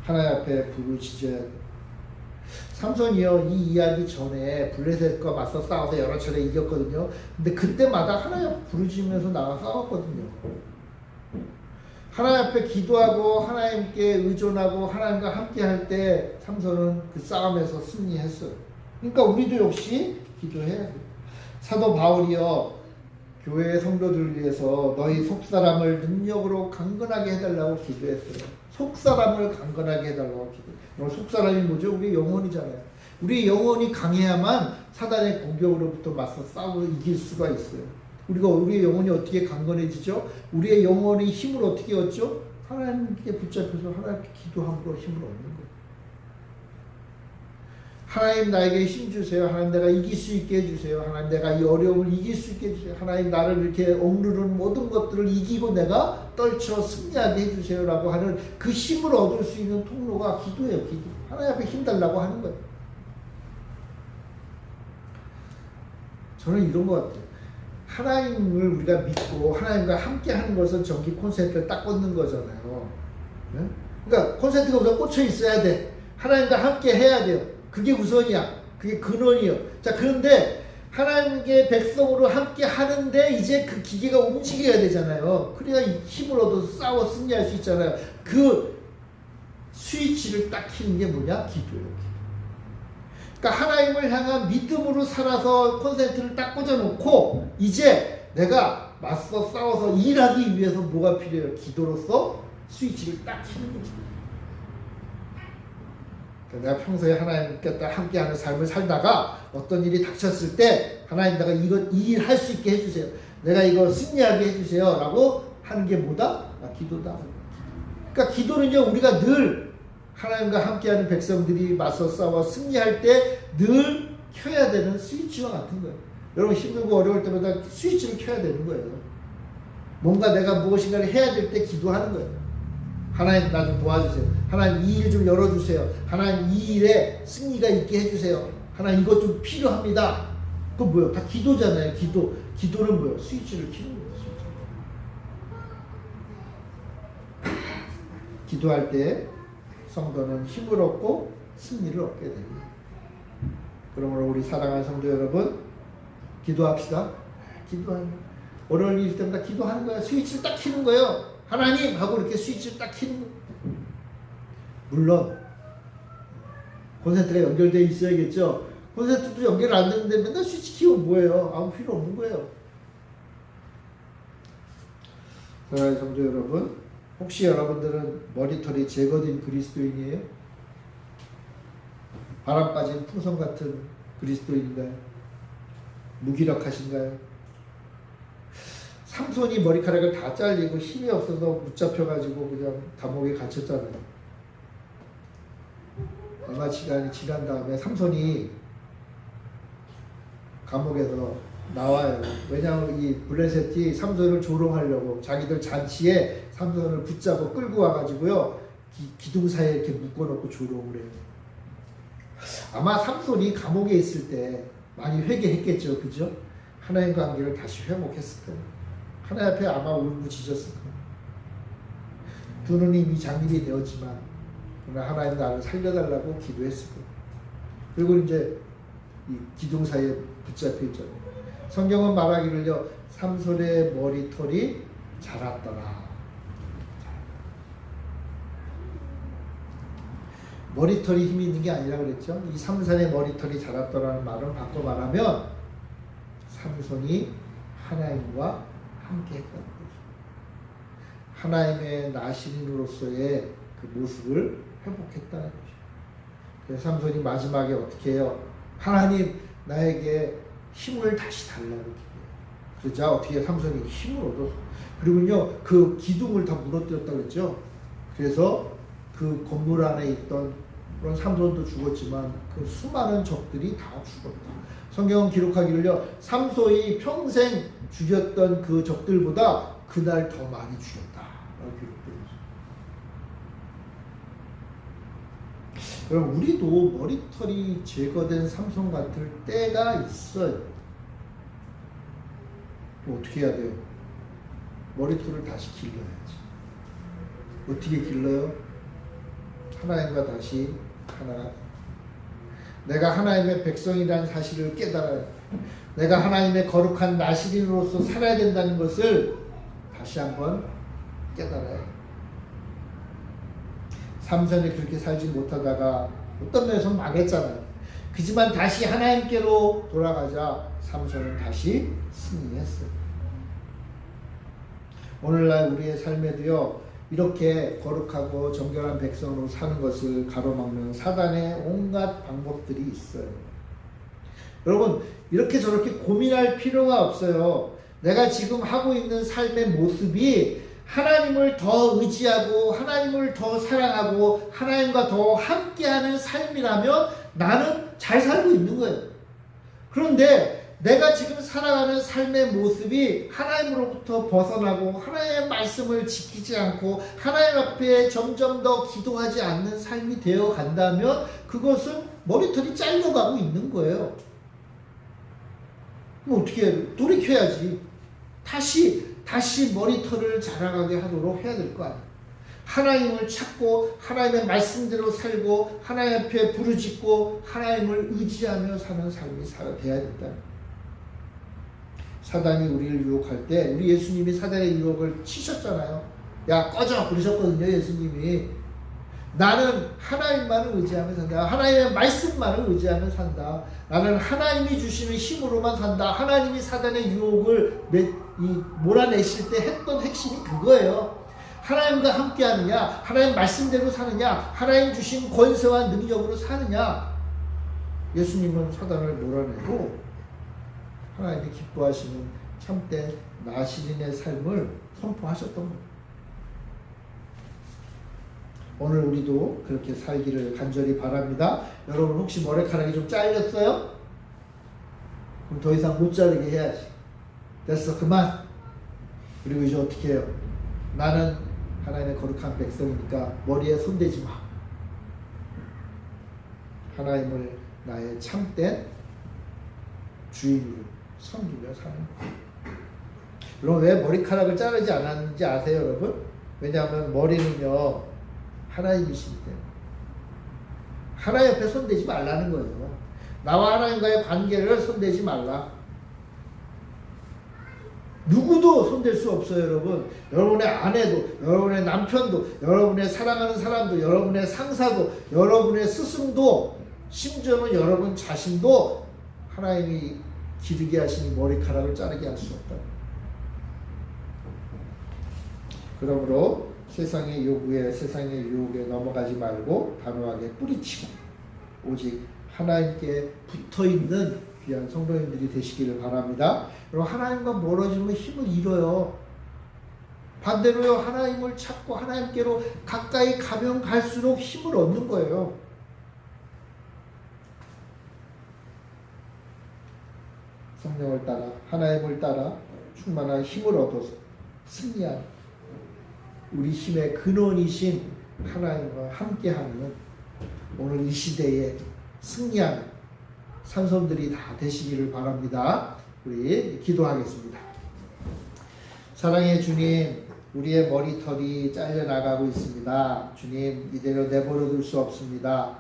하나님 앞에 부르짖어야 돼요. 삼손이요, 이 이야기 전에 블레셋과 맞서 싸워서 여러 차례 이겼거든요. 근데 그때마다 하나님 앞에 부르짖으면서 나가 싸웠거든요. 하나님 앞에 기도하고 하나님께 의존하고 하나님과 함께 할 때 삼손은 그 싸움에서 승리했어요. 그러니까 우리도 역시 기도해야 돼요. 사도 바울이요, 교회의 성도들을 위해서 너희 속사람을 능력으로 강건하게 해달라고 기도했어요. 속사람을 강건하게 해달라고 기도해요. 속사람이 뭐죠? 우리 영혼이잖아요. 우리 영혼이 강해야만 사단의 공격으로부터 맞서 싸워 이길 수가 있어요. 우리의 영혼이 어떻게 강건해지죠? 우리의 영혼의 힘을 어떻게 얻죠? 하나님께 붙잡혀서 하나님께 기도함으로 힘을 얻는 거예요. 하나님 나에게 힘 주세요. 하나님 내가 이길 수 있게 해주세요. 하나님 내가 이 어려움을 이길 수 있게 해주세요. 하나님 나를 이렇게 억누르는 모든 것들을 이기고 내가 떨쳐 승리하게 해주세요. 라고 하는 그 힘을 얻을 수 있는 통로가 기도예요. 기도. 하나님 앞에 힘 달라고 하는 거예요. 저는 이런 것 같아요. 하나님을 우리가 믿고 하나님과 함께 하는 것은 전기 콘센트를 딱 꽂는 거잖아요. 네? 그러니까 콘센트가 우선 꽂혀 있어야 돼. 하나님과 함께 해야 돼요. 그게 우선이야. 그게 근원이요. 자, 그런데 하나님께 백성으로 함께 하는데 이제 그 기계가 움직여야 되잖아요. 그래야 힘을 얻어서 싸워 승리할 수 있잖아요. 그 스위치를 딱 켜는 게 뭐냐? 기도예요. 그러니까 하나님을 향한 믿음으로 살아서 콘센트를 딱 꽂아놓고 이제 내가 맞서 싸워서 일하기 위해서 뭐가 필요해요? 기도로서 스위치를 딱 켜는 거죠. 그러니까 내가 평소에 하나님께 함께하는 삶을 살다가 어떤 일이 닥쳤을 때 하나님 내가 이 일 할 수 있게 해주세요. 내가 이거 승리하게 해주세요. 라고 하는 게 뭐다? 기도다. 그러니까 기도는요, 우리가 늘 하나님과 함께하는 백성들이 맞서 싸워 승리할 때 늘 켜야 되는 스위치와 같은 거예요. 여러분 힘들고 어려울 때마다 스위치를 켜야 되는 거예요. 뭔가 내가 무엇인가를 해야 될 때 기도하는 거예요. 하나님 나 좀 도와주세요. 하나님 이 일 좀 열어주세요. 하나님 이 일에 승리가 있게 해주세요. 하나님 이것 좀 필요합니다. 그건 뭐예요? 다 기도잖아요. 기도는 뭐예요? 스위치를 켜는 거예요. 기도할 때 성도는 힘을 얻고 승리를 얻게 됩니다. 그러므로 우리 사랑하는 성도 여러분, 기도합시다. 기도하는 어려운 일 때마다 기도하는 거야. 스위치를 딱 켜는 거예요. 하나님 하고 이렇게 스위치를 딱 켜는 거예요. 물론 콘센트가 연결되어 있어야겠죠. 콘센트도 연결 안 되는데 맨날 스위치 켜면 뭐예요? 아무 필요 없는 거예요. 사랑하는 성도 여러분, 혹시 여러분들은 머리털이 제거된 그리스도인이에요? 바람 빠진 풍선 같은 그리스도인인가요? 무기력하신가요? 삼손이 머리카락을 다 잘리고 힘이 없어서 붙잡혀가지고 그냥 감옥에 갇혔잖아요. 얼마 시간이 지난 다음에 삼손이 감옥에서 나와요. 왜냐하면 이 블레셋이 삼손을 조롱하려고 자기들 잔치에 삼손을 붙잡고 끌고 와가지고요 기둥 사이에 이렇게 묶어놓고 조롱을 해요. 아마 삼손이 감옥에 있을 때 많이 회개했겠죠, 그죠? 하나님과 관계를 다시 회복했을 거예요. 하나님 앞에 아마 울부짖었을 거예요. 두 눈이 이미 장립이 되었지만 그러나 하나님 나를 살려달라고 기도했을 거예요. 그리고 이제 이 기둥 사이에 붙잡혀 있잖아요. 성경은 말하기를요, 삼손의 머리털이 자랐더라. 머리털이 힘이 있는 게 아니라 그랬죠. 이 삼손의 머리털이 자랐더라는 말은 바꿔 말하면 삼손이 하나님과 함께 했다는 거죠. 하나님의 나시린으로서의 그 모습을 회복했다는 거죠. 그래서 삼손이 마지막에 어떻게 해요? 하나님 나에게 힘을 다시 달라고 기도해요. 그러자 어떻게 삼손이 힘을 얻어서 그리고요 그 기둥을 다 무너뜨렸다고 그랬죠. 그래서 그 건물 안에 있던 그런 삼손도 죽었지만 그 수많은 적들이 다 죽었다. 성경은 기록하기를요 삼손이 평생 죽였던 그 적들보다 그날 더 많이 죽였다 라고 기록되어 있어요. 여러분 우리도 머리털이 제거된 삼손 같을 때가 있어요. 어떻게 해야 돼요? 머리털을 다시 길러야지. 어떻게 길러요? 하나님과 다시 하나가 내가 하나님의 백성이라는 사실을 깨달아요. 내가 하나님의 거룩한 나시린으로서 살아야 된다는 것을 다시 한번 깨달아요. 삼손이 그렇게 살지 못하다가 어떤 면에서 망했잖아요. 그지만 다시 하나님께로 돌아가자 삼손은 다시 승리했어요. 오늘날 우리의 삶에도요 이렇게 거룩하고 정결한 백성으로 사는 것을 가로막는 사단의 온갖 방법들이 있어요. 여러분 이렇게 저렇게 고민할 필요가 없어요. 내가 지금 하고 있는 삶의 모습이 하나님을 더 의지하고 하나님을 더 사랑하고 하나님과 더 함께하는 삶이라면 나는 잘 살고 있는 거예요. 그런데 내가 지금 살아가는 삶의 모습이 하나님으로부터 벗어나고 하나님의 말씀을 지키지 않고 하나님 앞에 점점 더 기도하지 않는 삶이 되어 간다면 그것은 머리털이 잘려가고 있는 거예요. 그럼 어떻게 해요? 돌이켜야지. 다시 머리털을 자라가게 하도록 해야 될 거 아니에요. 하나님을 찾고 하나님의 말씀대로 살고 하나님 앞에 부르짖고 하나님을 의지하며 사는 삶이 돼야 된다. 사단이 우리를 유혹할 때 우리 예수님이 사단의 유혹을 치셨잖아요. 야 꺼져 그러셨거든요. 예수님이 나는 하나님만을 의지하며 산다. 하나님의 말씀만을 의지하며 산다. 나는 하나님이 주시는 힘으로만 산다. 하나님이 사단의 유혹을 몰아내실 때 했던 핵심이 그거예요. 하나님과 함께 하느냐, 하나님 말씀대로 사느냐, 하나님 주신 권세와 능력으로 사느냐. 예수님은 사단을 몰아내고 하나님이 기뻐하시는 참된 나시린의 삶을 선포하셨던 겁니다. 오늘 우리도 그렇게 살기를 간절히 바랍니다. 여러분 혹시 머리카락이 좀 잘렸어요? 그럼 더 이상 못 자르게 해야지. 됐어 그만. 그리고 이제 어떻게 해요? 나는 하나님의 거룩한 백성이니까 머리에 손대지 마. 하나님을 나의 참된 주인으로 섬기며 사는 거예요. 여러분 왜 머리카락을 자르지 않았는지 아세요 여러분? 왜냐하면 머리는요 하나님이시기 때문에 하나님 옆에 손대지 말라는 거예요. 나와 하나님과의 관계를 손대지 말라. 누구도 손댈 수 없어요 여러분. 여러분의 아내도 여러분의 남편도 여러분의 사랑하는 사람도 여러분의 상사도 여러분의 스승도 심지어는 여러분 자신도 하나님이 기르게 하시니 머리카락을 자르게 할 수 없다. 그러므로 세상의 요구에 세상의 유혹에 넘어가지 말고 단호하게 뿌리치고 오직 하나님께 붙어있는 귀한 성도님들이 되시기를 바랍니다. 여러분, 하나님과 멀어지면 힘을 잃어요. 반대로요, 하나님을 찾고 하나님께로 가까이 가면 갈수록 힘을 얻는 거예요. 성령을 따라, 하나님을 따라 충만한 힘을 얻어서 승리하는, 우리 힘의 근원이신 하나님과 함께하는 오늘 이 시대에 승리하는 산손들이 다 되시기를 바랍니다. 우리 기도하겠습니다. 사랑의 주님, 우리의 머리털이 잘려나가고 있습니다. 주님, 이대로 내버려둘 수 없습니다.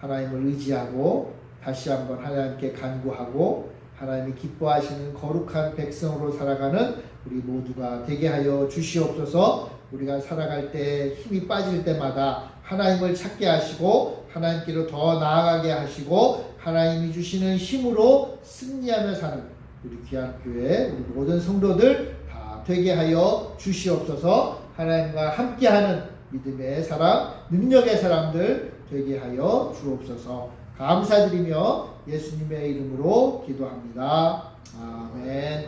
하나님을 의지하고 다시 한번 하나님께 간구하고 하나님이 기뻐하시는 거룩한 백성으로 살아가는 우리 모두가 되게 하여 주시옵소서. 우리가 살아갈 때 힘이 빠질 때마다 하나님을 찾게 하시고 하나님께로 더 나아가게 하시고 하나님이 주시는 힘으로 승리하며 사는 우리 귀한 교회, 우리 모든 성도들 다 되게 하여 주시옵소서. 하나님과 함께하는 믿음의 사람, 능력의 사람들 되게 하여 주옵소서. 감사드리며 예수님의 이름으로 기도합니다. 아멘.